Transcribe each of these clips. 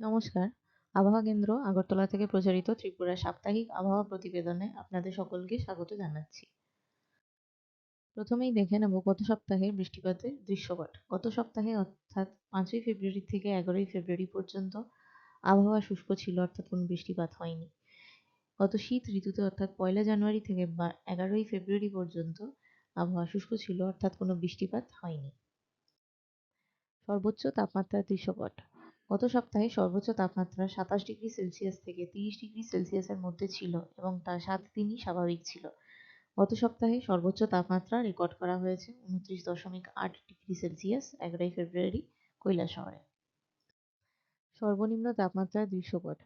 নমস্কার। আবহাওয়া কেন্দ্র আগরতলা থেকে প্রচারিত ত্রিপুরার সাপ্তাহিক আবহাওয়া প্রতিবেদনে আপনাদের সকলকে স্বাগত জানাচ্ছি। প্রথমেই দেখে নেব গত সপ্তাহের বৃষ্টিপাতের দৃশ্যপট। গত সপ্তাহে অর্থাৎ 5ই ফেব্রুয়ারি থেকে 11ই ফেব্রুয়ারি পর্যন্ত আবহাওয়া শুষ্ক ছিল, অর্থাৎ কোনো বৃষ্টিপাত হয়নি। গত শীত ঋতুতে অর্থাৎ 1 জানুয়ারি থেকে 11ই ফেব্রুয়ারি পর্যন্ত আবহাওয়া শুষ্ক ছিল, অর্থাৎ কোনো বৃষ্টিপাত হয়নি। সর্বোচ্চ তাপমাত্রার দৃশ্যপট। গত সপ্তাহে সর্বোচ্চ তাপমাত্রা 27 ডিগ্রি সেলসিয়াস থেকে 30 ডিগ্রি সেলসিয়াসের মধ্যে ছিল এবং তা 7 দিনই স্বাভাবিক ছিল। গত সপ্তাহে সর্বোচ্চ তাপমাত্রা রেকর্ড করা হয়েছে 29.8 ডিগ্রি সেলসিয়াস 11ই ফেব্রুয়ারি কৈলাসহরে। সর্বনিম্ন তাপমাত্রার দৃশ্যপট।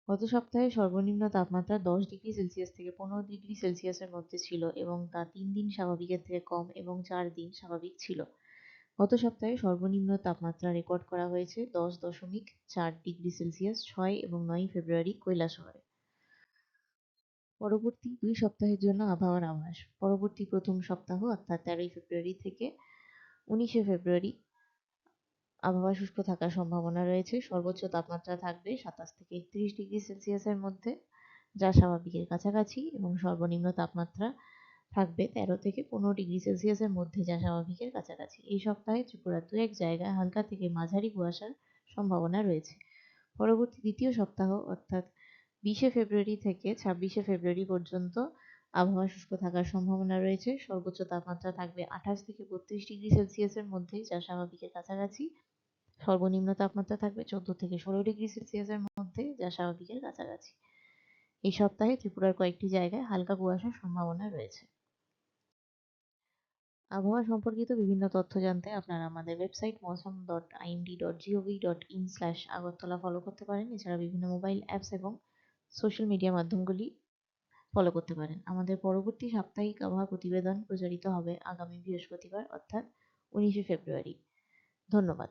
গত সপ্তাহে সর্বনিম্ন তাপমাত্রা 10 ডিগ্রি সেলসিয়াস থেকে 15 ডিগ্রি সেলসিয়াসের মধ্যে ছিল এবং তা 3 দিন স্বাভাবিকের থেকে কম এবং 4 দিন স্বাভাবিক ছিল। গত সপ্তাহে সর্বনিম্ন তাপমাত্রা রেকর্ড করা হয়েছে 10.4 ডিগ্রি সেলসিয়াস 6 এবং 9 ফেব্রুয়ারি কৈলাসহরে। পরবর্তী 2 সপ্তাহের জন্য আবহাওয়ার আভাস। পরবর্তী প্রথম সপ্তাহ অর্থাৎ 13 ফেব্রুয়ারি থেকে 19 ফেব্রুয়ারি আবহাওয়া শুষ্ক থাকার সম্ভাবনা রয়েছে। সর্বোচ্চ তাপমাত্রা থাকবে 27 থেকে 31 ডিগ্রি সেলসিয়াসের মধ্যে, যা স্বাভাবিকের কাছাকাছি, এবং সর্বনিম্ন তাপমাত্রা থাকবে 13 থেকে 15 ডিগ্রি সেলসিয়াসের মধ্যে, যা স্বাভাবিকের কাছাকাছি। এই সপ্তাহে ত্রিপুরার দু এক জায়গায় হালকা থেকে মাঝারি কুয়াশার সম্ভাবনা রয়েছে। পরবর্তী দ্বিতীয় সপ্তাহ অর্থাৎ 20 ফেব্রুয়ারি থেকে 26 ফেব্রুয়ারি পর্যন্ত আবহাওয়া শুষ্ক থাকার সম্ভাবনা রয়েছে। সর্বোচ্চ তাপমাত্রা থাকবে 28 থেকে 32 ডিগ্রি সেলসিয়াসের মধ্যে, যা স্বাভাবিকের কাছাকাছি। সর্বনিম্ন তাপমাত্রা থাকবে 14 থেকে 16 ডিগ্রি সেলসিয়াসের মধ্যে, যা স্বাভাবিকের কাছাকাছি। এই সপ্তাহে ত্রিপুরার কয়েকটি জায়গায় হালকা কুয়াশার সম্ভাবনা রয়েছে। আবহাওয়া সম্পর্কিত বিভিন্ন তথ্য জানতে আপনারা আমাদের ওয়েবসাইট mosam.ind.gov.in/agartala ফলো করতে পারেন। এছাড়া বিভিন্ন মোবাইল অ্যাপস এবং সোশ্যাল মিডিয়া মাধ্যমগুলি ফলো করতে পারেন। আমাদের পরবর্তী সাপ্তাহিক আবহাওয়া প্রতিবেদন প্রচারিত হবে আগামী বৃহস্পতিবার অর্থাৎ 19 ফেব্রুয়ারি। ধন্যবাদ।